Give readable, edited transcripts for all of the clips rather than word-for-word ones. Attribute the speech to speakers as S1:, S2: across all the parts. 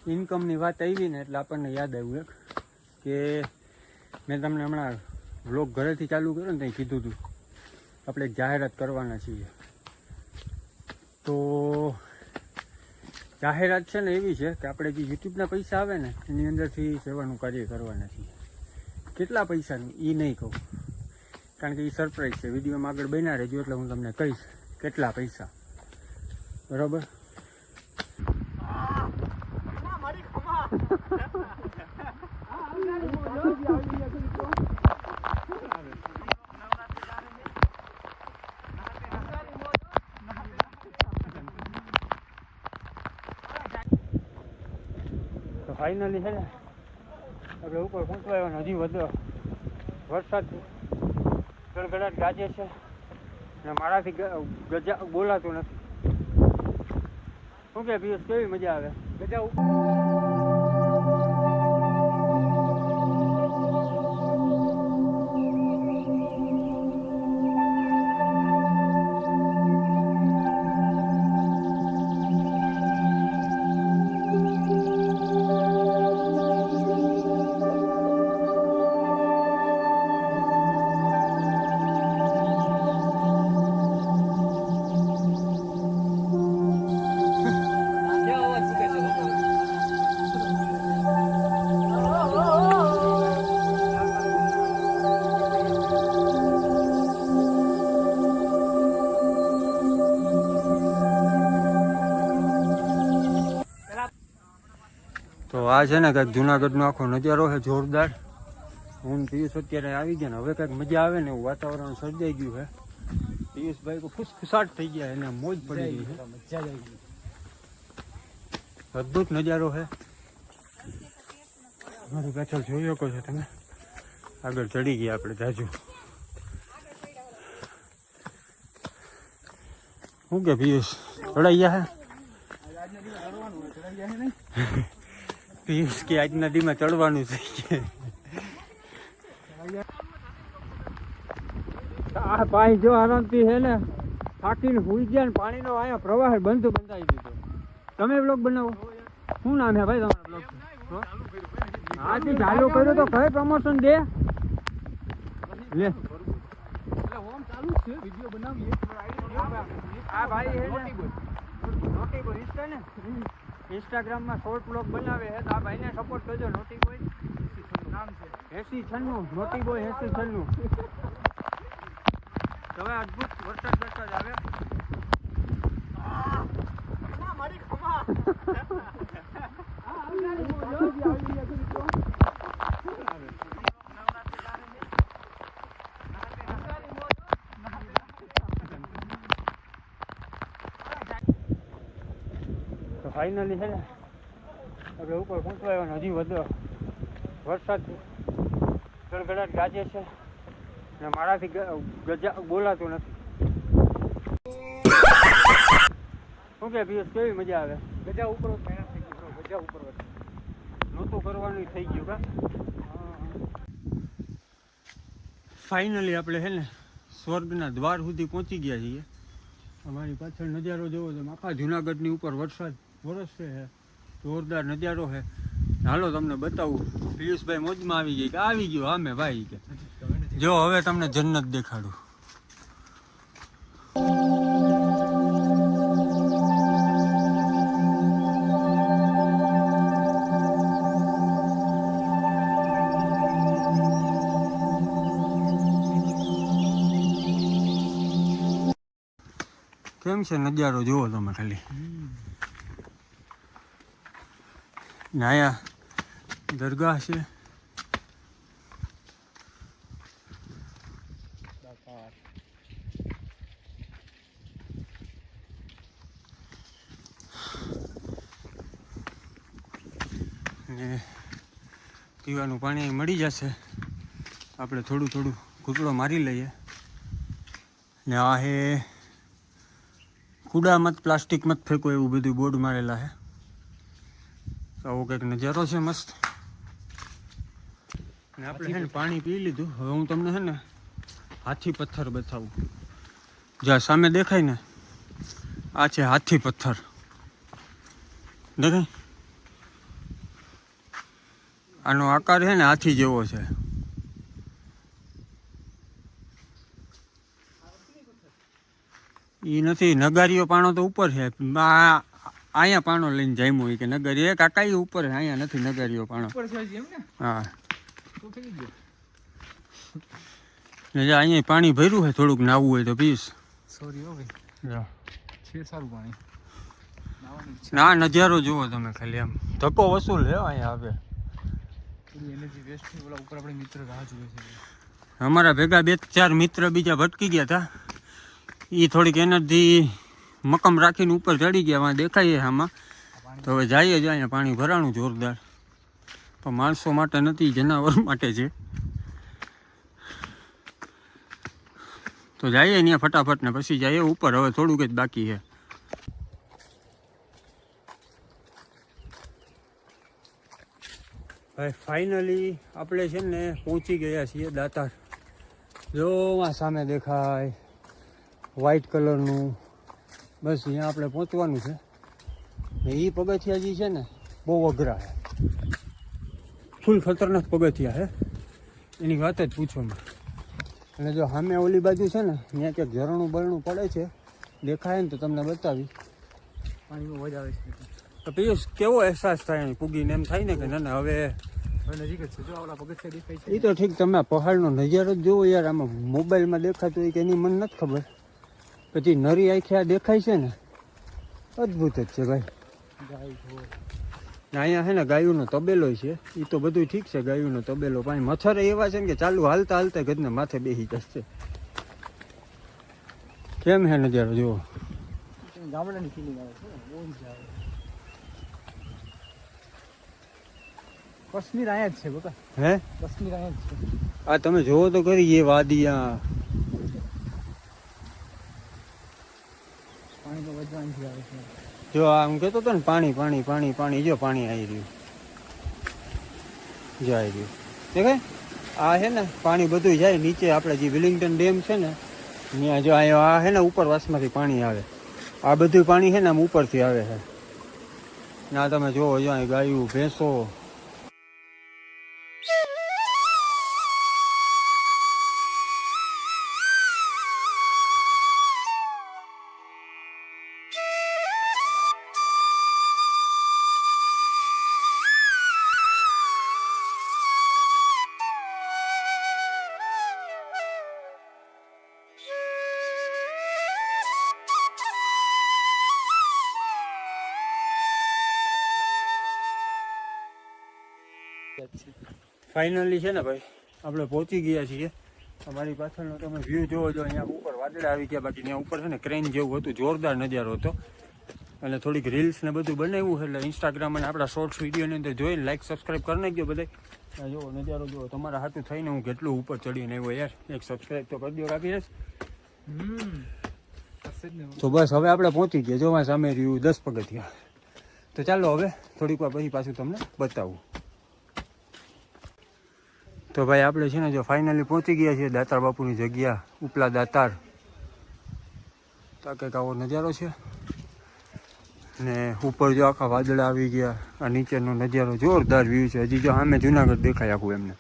S1: ઇન્કમની વાત આવી ને એટલે આપણને યાદ આવ્યું એક કે મેં તમને હમણાં વ્લોગ ઘરેથી ચાલુ કર્યો ને ત્યાં કીધું હતું આપણે એક જાહેરાત કરવાના છીએ. તો જાહેરાત છે ને એવી છે કે આપણે જે યુટ્યુબના પૈસા આવે ને એની અંદરથી સેવાનું કાર્ય કરવાના છીએ. કેટલા પૈસાનું એ નહીં કહું, કારણ કે એ સરપ્રાઈઝ છે. વિડીયોમાં આગળ બન્યા રહેજો એટલે હું તમને કહીશ કેટલા પૈસા. બરાબર? તો ફાઇનલી છે ને આપણે ઉપર પહોંચવા આવ્યા. હજી વધુ વરસાદ ગડગડાટ ગાજે છે ને મારાથી ગજા બોલાતું નથી. શું કે પિયુષ, કેવી મજા આવે ગજા ઉપર? તો આ છે ને કંઈક જુનાગઢનો આખો નજારો છે જોરદાર. હું પિયુષ અત્યારે આવી ગયા ને હવે કંઈક મજા આવે ને એવું વાતાવરણ સર્જાઈ ગયું છે. પિયુષભાઈ તો ખુશખુશાટ થઈ ગયા, એને મોજ પડી ગઈ છે. મજા આવી ગઈ, અદ્ભુત નજારો છે. મારી પાછળ જોઈ શકો છો તમે, આગળ ચડી ગયા આપણે જાજુ. શું કે પિયુષ, ચડાઈ ગયા હે? પિયુષ કે આજ નદીમાં ચડવાનું છે. આ ભાઈ જો આરામથી છે ને થાકીને હુઈ ગયા ને પાણીનો અહીંયા પ્રવાહ બંધ બંધાઈ દીધો. તમે બ્લોગ બનાવો? શું નામ છે ભાઈ તમારા બ્લોગ? હા તે ચાલુ કર્યો તો કઈ પ્રમોશન દે લે. હોમ ચાલુ છે, વિડિયો બનાવીએ. આ ભાઈ છે નોટી બોય ઇન્સ્ટા ને ઇન્સ્ટાગ્રામમાં શોર્ટ બ્લોગ બનાવે છે. તો આ ભાઈને સપોર્ટ કરજો. નોટી બોય નામ છે 8096 નોટી બોય 8096. હવે અદભુત વરસાદ આવે. તો ફાઇનલી છે ને આપણે ઉપર પહોંચવા આવ્યા. હજી વધુ વરસાદ ગડગડાટ ગાજે છે ને મારાથી ગજા બોલાતું નથી. શું કે પિયુષ, કેવી મજા આવે ગજા ઉપર? ગજા ઉપર નહોતું કરવાનું થઈ ગયું કા. ફાઇનલી આપણે છે ને સ્વર્ગના દ્વાર સુધી પહોંચી ગયા છીએ. અમારી પાછળ નજારો જોવો તો આખા જુનાગઢની ઉપર વરસાદ વરસશે છે. જોરદાર નજારો છે. હાલો તમને બતાવું. પિયુષભાઈ મોજમાં આવી ગઈ કે આવી ગયો આમે ભાઈ કે જો હવે તમને જન્નત દેખાડું. કેમ છે નજારો જોવો તમે ખાલી. ને અહીંયા દરગાહ છે. ને પીવાનું પાણી મળી જશે. આપણે થોડું થોડું ઘૂંટડો મારી લઈએ. ને આ હે કૂડા મત પ્લાસ્ટિક મત ફેંકો એવું બધું બોર્ડ મારેલા છે. આવો કંઈક નજારો છે મસ્ત. ને આપણે છે ને પાણી પી લીધું. હવે હું તમને છે ને હાથી પથ્થર બતાવું. જ્યાં સામે દેખાય ને આ છે હાથી પથ્થર. દેખાય આનો આકાર છે ને હાથી જેવો છે. એ નથી નગારીઓ પાણો તો ઉપર છે. અહીંયા પાણો લઈને જામ્યો કે નગારી એ કાકા એ ઉપર છે. અહીંયા નથી નગારીઓ પાણો. હા અહીંયા પાણી ભર્યું છે. થોડુંક નાવું હોય તો પીસ.
S2: સોરી હો ભાઈ છે સારું પાણી.
S1: ના નજારો જુઓ તમે ખાલી આમ ધક્કો વસૂલ હે અહીંયા આવે.
S2: એનર્જી વેસ્ટ થઈ. ઓલા ઉપર આપણે મિત્ર રાહ જુએ છે.
S1: અમારા ભેગા 2-4 મિત્ર બીજા ભટકી ગયા હતા. એ થોડીક એનર્જી મકમ રાખીને ઉપર ચડી ગયા. વાં દેખાઈએ આમાં તો હવે જઈએ જ. અહીંયા પાણી ભરાણું જોરદાર. પણ માણસો માટે નથી, જનાવર માટે છે. તો જઈએ ત્યાં ફટાફટ ને પછી જઈએ ઉપર. હવે થોડુંક જ બાકી છે. ભાઈ ફાઇનલી આપણે છે ને પહોંચી ગયા છીએ દાતાર. જો આ સામે દેખાય વ્હાઈટ કલરનું. બસ અહીંયા આપણે પહોંચવાનું છે. ને એ પગથિયા જે છે ને બહુ અઘરા છે. ફૂલ ખતરનાક પગથિયા છે. એની વાત જ પૂછો માં. અને જો સામે ઓલી બાજુ છે ને ત્યાં ક્યાંક ઝરણું બરણું પડે છે. દેખાય ને તો તમને બતાવી.
S2: પાણીમાં મજા આવે છે.
S1: તો પિયુષ કેવો અહેસાસ થાય પૂગીને? એમ થાય ને કે ના હવે
S2: નજીક જ છે. જો આપણા પગથિયા દેખાય છે.
S1: એ તો ઠીક, તમે પહાડનો નજારો જ જુઓ યાર. આમાં મોબાઈલમાં દેખાતું હોય કે એની મને નથી ખબર. પછી નરી આંખે આ દેખાય છે ને અદ્ભુત જ છે ભાઈ. અહીંયા છે ને ગાયુંનો તબેલો છે. એ તો બધું ઠીક છે. ગાયુંનો તબેલો પાણી મચ્છર એવા છે ને કે ચાલુ હાલતા હાલતા ઘરના માથે બેસી જશે. કેમ છે નજારો જુઓ.
S2: ગામડાની ફિલિંગ આવે છે. બહુ મજા આવે. કાશ્મીર અહીંયા જ છે બકા.
S1: હે
S2: કાશ્મીર અહીંયા જ છે.
S1: આ તમે જોવો તો ખરી એ વાદિયા.
S2: પાણી તો વધવાથી આવે છે.
S1: જો આમ કહેતો હતો ને પાણી પાણી પાણી પાણી. જો પાણી આવી રહ્યું. જો આવી રહ્યું દેખાય. આ છે ને પાણી બધું જાય નીચે. આપણે જે વિલિંગ્ટન ડેમ છે ને ત્યાં જો આ છે ને ઉપરવાસમાંથી પાણી આવે. આ બધું પાણી છે ને આમ ઉપરથી આવે છે. ના તમે જોવો જો અહીં ગાયું ભેંસો. ફાઇનલી છે ને ભાઈ આપણે પહોંચી ગયા છીએ. અમારી પાછળનો તમે વ્યૂ જોવો છો. અહીંયા ઉપર વાદળા આવી ગયા. બાકી ત્યાં ઉપર છે ને ક્રેન જેવું હતું. જોરદાર નજારો હતો. અને થોડીક રીલ્સ ને બધું બનાવ્યું છે. એટલે ઇન્સ્ટાગ્રામ અને આપણા શોર્ટ્સ વિડીયોની અંદર જોઈને લાઈક સબસ્ક્રાઈબ કરી નાખજો બધા. જુઓ નજારો જુઓ. તમારા હાથું થઈને હું કેટલું ઉપર ચડીને આવ્યો યાર. એક સબસ્ક્રાઈબ તો કરી દો રાખીશ. તો બસ હવે આપણે પહોંચી ગયા. જોવા સામે રહ્યું 10 પગથિયા. તો ચાલો હવે થોડીક વાર પછી પાછું તમને બતાવું. તો ભાઈ આપણે છે ને જો ફાઇનલી પહોંચી ગયા છીએ દાતાર બાપુની જગ્યા. ઉપલા દાતાર. તો કંઈક આવો નજારો છે. ને ઉપર જો આખા વાદળા આવી ગયા. આ નીચેનો નજારો જોરદાર વ્યૂ છે. હજી જો સામે જુનાગઢ દેખાય આખું એમને.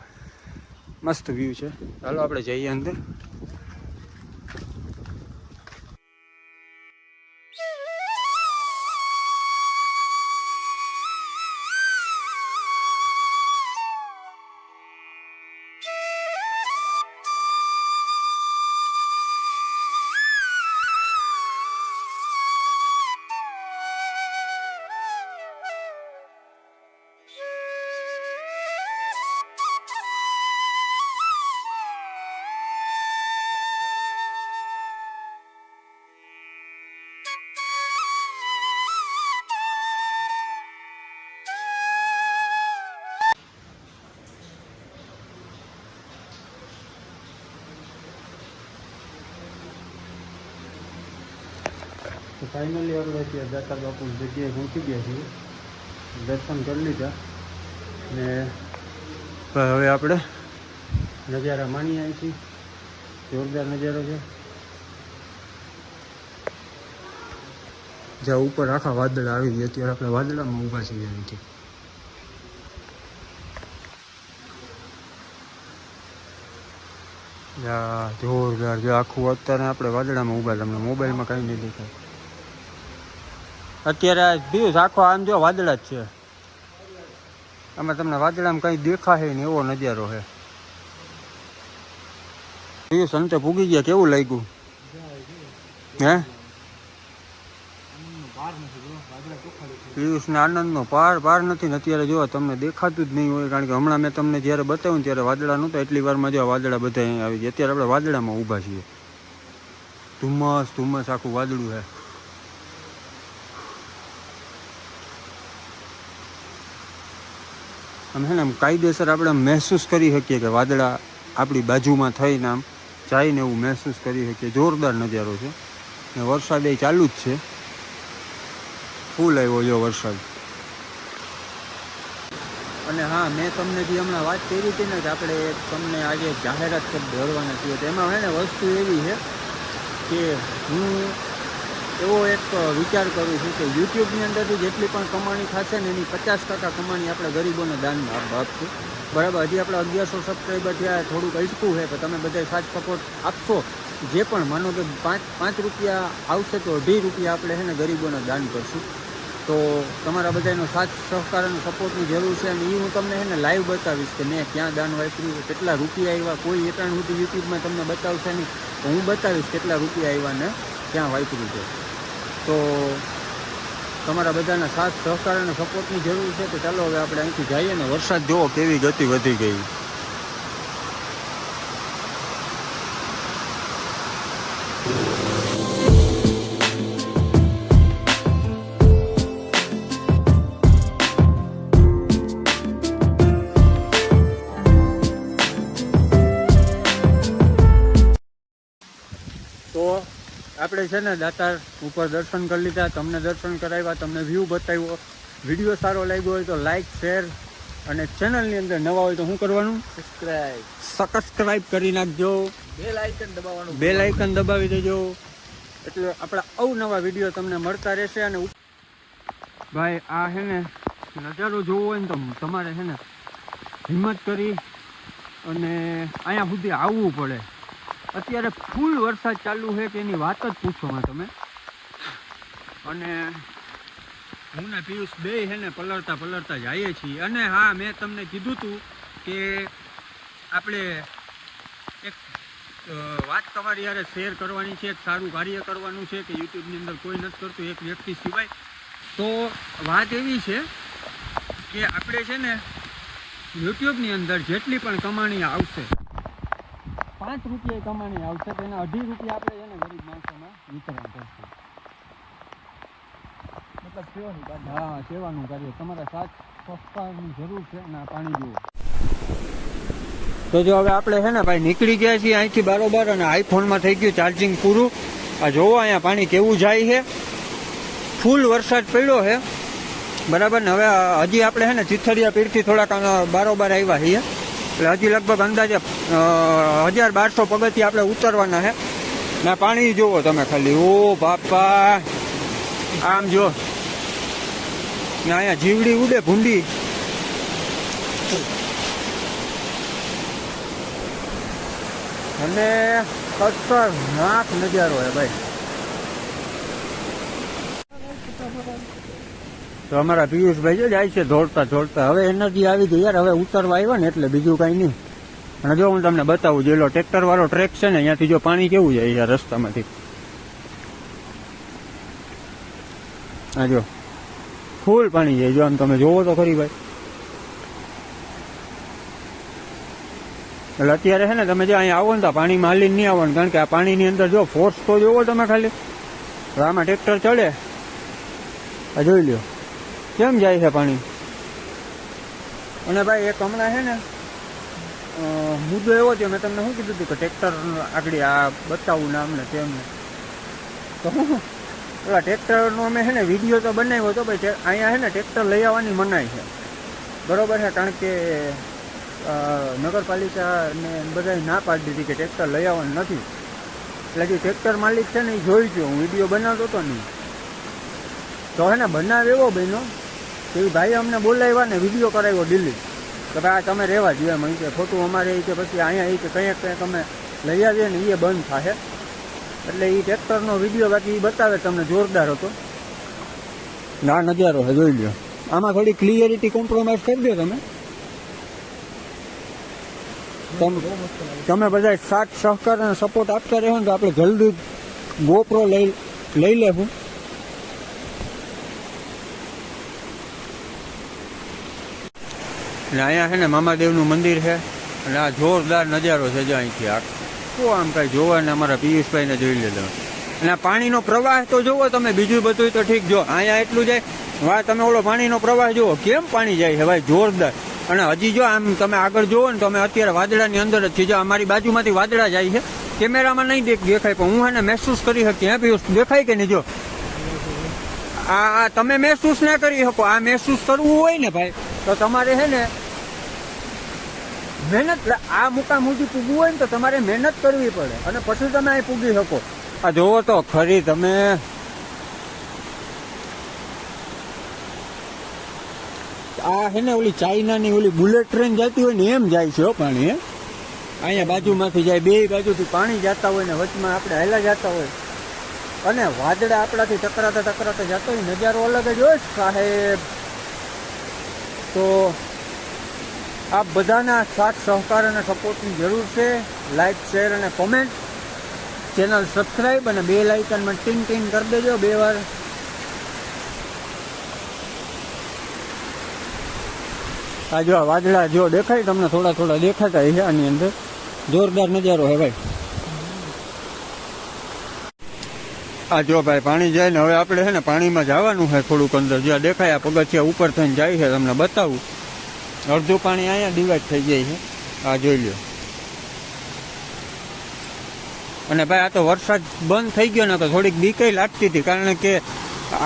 S1: મસ્ત વ્યૂ છે. ચાલો આપણે જઈએ અંદર. તો ફાઇનલી આપણે ત્યાં દાતાર બાપુની જગ્યાએ પહોંચી ગયા છીએ. દર્શન કરી લીધા ને હવે આપણે નજારા માણી આવી છીએ. જોરદાર નજારો છે. જ્યાં ઉપર આખા વાદળા આવી ગયા. અત્યારે આપણે વાદળામાં ઊભા છીએ અહીંથી. જોરદાર જો આખું અત્યારે આપણે વાદળામાં ઊભા તમને મોબાઈલમાં કાંઈ નહીં દેખાય અત્યારે દિવસ આખો આમ જો વાદળા જ છે આમાં તમને વાદળામાં કંઈ દેખાય ને એવો નજારો છે દિવસ અંતે પૂગી ગયા કેવું લાગ્યું હે પિયુષને આનંદનો પાર નથી ને અત્યારે જો તમને દેખાતું જ નહીં હોય કારણ કે હમણાં મેં તમને જ્યારે બતાવ્યું ત્યારે વાદળા નહોતા એટલી વારમાં જો વાદળા બધા અહીં આવી ગયા અત્યારે આપણે વાદળામાં ઊભા છીએ ધુમ્મસ આખું વાદળું છે આમ છે ને આમ કાયદેસર આપણે મહેસૂસ કરી શકીએ કે વાદળા આપણી બાજુમાં થઈને આમ જઈને એવું મહેસૂસ કરી શકીએ જોરદાર નજારો છે ને વરસાદ એ ચાલુ જ છે ફૂલ આવ્યો જો વરસાદ અને હા મેં તમને જે હમણાં વાત કરી હતી ને કે આપણે તમને આજે જાહેરાત કરી દોડવાના છીએ તો એમાં હે ને વસ્તુ એવી છે કે હું એવો એક વિચાર કરું છું કે યુટ્યુબની અંદરથી જેટલી પણ કમાણી થશે ને એની 50% કમાણી આપણે ગરીબોને દાનમાં આપશું બરાબર હજી આપણે 1100 સબસ્ક્રાઈબર થયા થોડુંક અટકું છે તો તમે બધા સાથ સપોર્ટ આપશો જે પણ માનો કે 5 રૂપિયા આવશે તો 2.5 રૂપિયા આપણે છે ને ગરીબોને દાન કરશું તો તમારા બધાનો સાથ સહકાર અને સપોર્ટની જરૂર છે અને એ હું તમને છે ને લાઈવ બતાવીશ કે મેં ક્યાં દાન વાપર્યું કેટલા રૂપિયા આવ્યા કોઈ એકાણ સુધી યુટ્યુબમાં તમને બતાવશે નહીં તો હું બતાવીશ કેટલા રૂપિયા આવ્યા ને ક્યાં વાપર્યું છે તો તમારા બધાના સાથ સહકાર અને સપોર્ટની જરૂર છે તો ચાલો હવે આપણે અહીંથી જઈએ ને વરસાદ જુઓ કેવી ગતિ વધી ગઈ તો આપણે છે ને દાતાર ઉપર દર્શન કરી લીધા તમને દર્શન કરાવ્યા તમને વ્યૂ બતાવ્યો વિડીયો સારો લાગ્યો હોય તો લાઈક શેર અને ચેનલની અંદર નવા હોય તો શું કરવાનું સબસ્ક્રાઇબ કરી નાખજો બેલ આઇકન દબાવી દેજો એટલે આપણા અવનવા વિડીયો તમને મળતા રહેશે અને ભાઈ આ છે ને નજારો જોવો હોય ને તો તમારે છે ને હિંમત કરી અને અહીંયા સુધી આવવું પડે અત્યારે ફૂલ વરસાદ ચાલુ છે કે એની વાત જ પૂછોમાં તમે અને હું ને પિયુષ બે છે ને પલળતા જઈએ છીએ અને હા મેં તમને કીધું હતું કે આપણે એક વાત તમારી યારે શેર કરવાની છે એક સારું કાર્ય કરવાનું છે કે યુટ્યુબની અંદર કોઈ નથી કરતું એક વ્યક્તિ સિવાય તો વાત એવી છે કે આપણે છે ને યુટ્યુબની અંદર જેટલી પણ કમાણી આવશે 5 રૂપિયા કમાણી આવશે તો એના 2.5 રૂપિયા આપણે એને ગરીબ માણસોમાં વિતરણ કરશું મતલબ હા સેવાનું કાર્ય તમારા સાથ સહકારની જરૂર છે અને પાણી જુઓ તો જો હવે આપણે છે ને ભાઈ નીકળી ગયા છીએ અહીંથી બારોબાર અને આઈફોનમાં થઈ ગયું ચાર્જિંગ પૂરું આ જોવો અહીંયા પાણી કેવું જાય છે ફૂલ વરસાદ પડ્યો છે બરાબર ને હવે હજી આપણે છે ને ચિથડિયા પીરથી થોડાક બારોબાર આવ્યા છીએ એટલે હજી લગભગ અંદાજે 1200 પગથિયાં આપણે ઉતરવાના છે ના પાણી જુઓ તમે ખાલી ઓ બાપા આમ જો ને અહીંયા જીવડી ઉડે ભૂંડી અને ખતરનાક નજારો હે ભાઈ તો અમારા પિયુષભાઈ છે જાય છે દોડતા હવે એનર્જી આવી ગઈ યાર હવે ઉતરવા આવ્યા ને એટલે બીજું કાંઈ નહીં અને જો હું તમને બતાવું જેલો ટ્રેક્ટર વાળો ટ્રેક છે ને અહીંયાથી જો પાણી કેવું જાય યાર રસ્તામાંથી હા જો ફૂલ પાણી જાય જો આમ તમે જોવો તો ખરી ભાઈ એટલે અત્યારે છે ને તમે જે અહીંયા આવો ને તો પાણીમાં હાલીને નહીં આવવાનું કારણ કે આ પાણીની અંદર જો ફોર્સ તો જોવો તમે ખાલી આમાં ટ્રેક્ટર ચડે આ જોઈ લ્યો કેમ જાય છે પાણી અને ભાઈ એક હમણાં છે ને મુદ્દો એવો છે મેં તમને શું કીધું હતું કે ટ્રેક્ટર આગળ આ બતાવું ને અમને તેમને તો પેલા ટ્રેક્ટરનો અમે છે ને વિડીયો તો બનાવ્યો હતો ભાઈ અહીંયા છે ને ટ્રેક્ટર લઈ આવવાની મનાઈ છે બરોબર છે કારણ કે નગરપાલિકાને બધાએ ના પાડી દીધી કે ટ્રેક્ટર લઈ આવવાનું નથી એટલે જે ટ્રેક્ટર માલિક છે ને એ જોઈ ગયો હું વિડીયો બનાવતો હતો નહીં તો હે ને બનાવ એવો બન્યો કે એ ભાઈ અમને બોલાવ્યા ને વિડીયો કરાવ્યો ડિલીટ કે ભાઈ આ તમે રહેવા જોઈએ એમ કે ખોટું અમારે એ કે પછી અહીંયા એ કે કંઈક અમે લઈ આવીએ ને એ બંધ થાય, એટલે એ ટ્રેક્ટરનો વિડીયો બાકી એ બતાવે તમને જોરદાર હતો. ના નજારો છે જોઈ લ્યો. આમાં થોડી ક્લિયરિટી કોમ્પ્રોમાઇઝ કરી દો તમે બધા સાથ સહકાર અને સપોર્ટ આપતા રહો ને તો આપણે જલ્દી ગોપ્રો લઈ લેવું. અને અહીંયા છે ને મામાદેવનું મંદિર છે અને આ જોરદાર નજારો છે જો અહીંથી આખું આમ કાંઈ જોવા ને અમારા પિયુષભાઈને જોઈ લેજો. અને આ પાણીનો પ્રવાહ તો જુઓ તમે, બીજું બધું તો ઠીક. જો અહીંયા એટલું જાય વાહ, તમે ઓલો પાણીનો પ્રવાહ જુઓ કેમ પાણી જાય છે ભાઈ, જોરદાર. અને હજી જો આમ તમે આગળ જુઓ ને તો અમે અત્યારે વાદળાની અંદર જ છીએ. જો અમારી બાજુમાંથી વાદળા જાય છે, કેમેરામાં નહીં દેખાય પણ હું એને મહેસૂસ કરી શકીએ. હે પિયુષ, દેખાય કે નહીં? જો આ તમે મહેસૂસ ના કરી શકો. આ મહેસૂસ કરવું હોય ને ભાઈ તો તમારે છે ને મહેનત, આ મુકામ સુધી પૂગવું હોય ને તો તમારે મહેનત કરવી પડે અને પછી તમે અહીં પૂગી શકો. આ જોવો તો ખરી તમે, આ છે ને ઓલી ચાઇનાની ઓલી બુલેટ ટ્રેન જતી હોય ને એમ જાય છે પાણી. હે અહીંયા બાજુમાંથી જાય, બે બાજુથી પાણી જતા હોય ને વચમાં આપણે હેલા જતા હોય અને વાદળા આપણાથી ટકરાતા જતા હોય, નજારો અલગ જ હોય સાહેબ. તો આપ બધાના સાથ સહકાર અને સપોર્ટની જરૂર છે. લાઈક, શેર અને કોમેન્ટ, ચેનલ સબસ્ક્રાઈબ અને બેલ આઇકનમાં ટીંગ ટીંગ કરી દેજો 2 વાર. આ જો વાદળા જો દેખાય તમને, થોડા દેખાતા છે આની અંદર. જોરદાર નજારો હે ભાઈ. આ જો ભાઈ પાણી જાય ને હવે આપણે છે ને પાણીમાં જવાનું છે થોડુંક અંદર. જ્યાં દેખાય આ પગથિયા ઉપર થઈને જાય છે, તમને બતાવું. અડધું પાણી અહીંયા ડિવાઈડ થઈ જાય છે, આ જોઈ લો. અને ભાઈ આ તો વરસાદ બંધ થઈ ગયો ને તો થોડીક બીકઈ લાગતી હતી, કારણ કે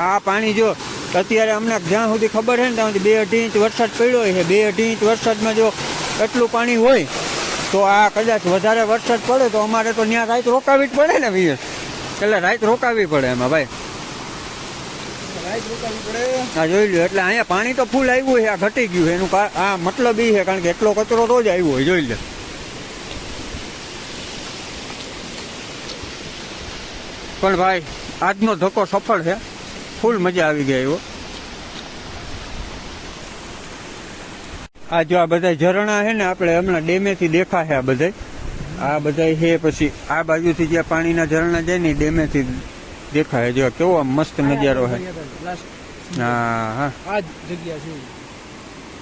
S1: આ પાણી જો અત્યારે અમને જ્યાં સુધી ખબર છે ને ત્યાં સુધી 2-2.5 ઇંચ વરસાદ પડ્યો છે. 2-2.5 ઇંચ વરસાદમાં જો એટલું પાણી હોય તો આ કદાચ વધારે વરસાદ પડે તો અમારે તો ત્યાં રાત રોકાવી જ પડે ને વીસ, એટલે રાત રોકાવી પડે એમાં ભાઈ, રાત રોકાવી પડે. હા જોઈ લો. એટલે અહીંયા પાણી તો ફૂલ આવ્યું છે, આ ઘટી ગયું છે. એનું આ મતલબ એ છે કારણ કે એટલો કચરો રોજ આવ્યો હોય. જોઈ લો. પણ ભાઈ આજનો ધક્કો સફળ છે, ફૂલ મજા આવી ગઈ. આવ્યો આ જો આ બધા ઝરણા છે ને આપણે હમણાં ડેમેથી દેખા છે. આ બધા છે. પછી આ બાજુથી જ્યાં પાણીના ઝરણા જાય ને ડેમેથી દેખાય. જો કેવો મસ્ત નજારો છે. હા આ જગ્યા છે,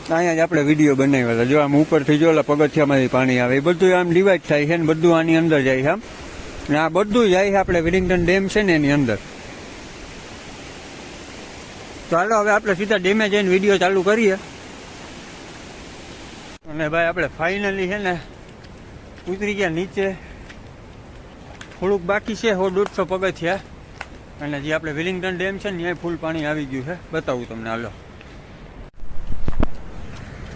S1: અહીંયા જ આપણે વિડીયો બનાવ્યા હતા. જો આમ ઉપરથી જો પગથિયામાંથી પાણી આવે, એ બધું આમ ડિવાઈડ થાય છે ને બધું આની અંદર જાય છે આમ. ને આ બધું જાય છે આપણે વિલિંગ્ટન ડેમ છે ને એની અંદર. તો હાલો હવે આપણે સીધા ડેમે જઈને વિડીયો ચાલુ કરીએ. અને ભાઈ આપણે ફાઇનલી છે ને ઉતરી ગયા નીચે. થોડુંક બાકી છે, 100-150 પગથિયા. અને જે આપણે વિલિંગ્ટન ડેમ છે ને ત્યાં ફૂલ પાણી આવી ગયું છે, બતાવું તમને. હાલો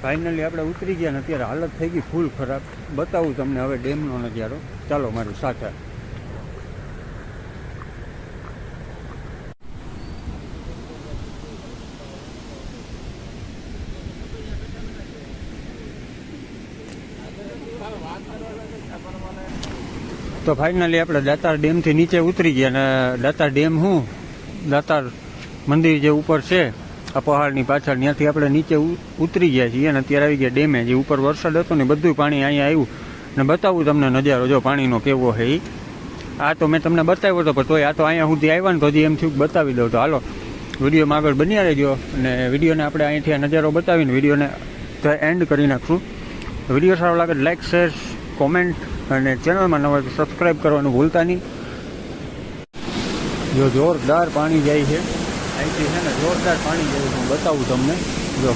S1: ફાઇનલી આપણે ઉતરી ગયા ને અત્યારે હાલત થઈ ગઈ ફૂલ ખરાબ. બતાવું તમને હવે ડેમનો નજારો. ચાલો મારી સાથે. તો ફાઇનલી આપણે દાતાર ડેમથી નીચે ઉતરી ગયા. અને દાતાર ડેમ દાતાર મંદિર જે ઉપર છે આ પહાડની પાછળ, ત્યાંથી આપણે નીચે ઉતરી ગયા છીએ અને અત્યારે આવી ગયા ડેમે. જે ઉપર વરસાદ હતો ને બધું પાણી અહીંયા આવ્યું. ને બતાવું તમને નજારો જો પાણીનો કેવો છે એ. આ તો મેં તમને બતાવ્યો હતો પણ તોય આ તો અહીંયા સુધી આવ્યા ને તો હજી એમ થયું બતાવી દઉં. તો હાલો વિડીયોમાં આગળ બન્યા રહેજો. અને વિડીયોને આપણે અહીંથી આ નજારો બતાવીને વિડીયોને એન્ડ કરી નાખશું. વિડીયો સારો લાગે લાઈક, શેર, કોમેન્ટ અને ચેનલમાં નવા સબસ્ક્રાઈબ કરવાનું ભૂલતા નહીં. જો જોરદાર પાણી જાય છે અહીંથી, છે ને જોરદાર પાણી જાય છે. હું બતાવું તમને. જો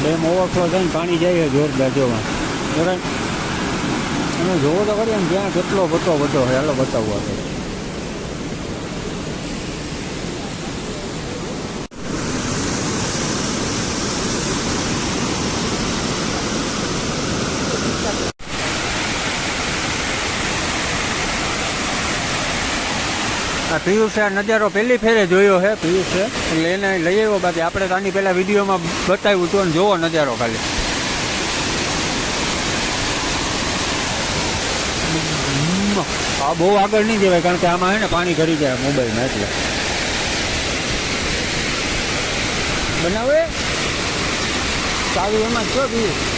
S1: ડેમ ઓવરફ્લો થઈને પાણી જાય છે જોરદાર. જોવા બરાબર તમે જોવો તો ખરી એમ જ્યાં કેટલો બધો છે. હાલો બતાવવું આપણે. પિયુષે આ નજારો પહેલી ફેરે જોયો છે પિયુષે, એટલે એને લઈ આવ્યો. બાકી આપણે તો આની પહેલા વિડીયોમાં બતાવ્યું હતું. અને જોવો નજારો ખાલી. આ બહુ આગળ નહીં જવાય કારણ કે આમાં હે ને પાણી ભરી જાય મોબાઈલમાં એટલે બનાવે સારું એમાં જ છો બીજું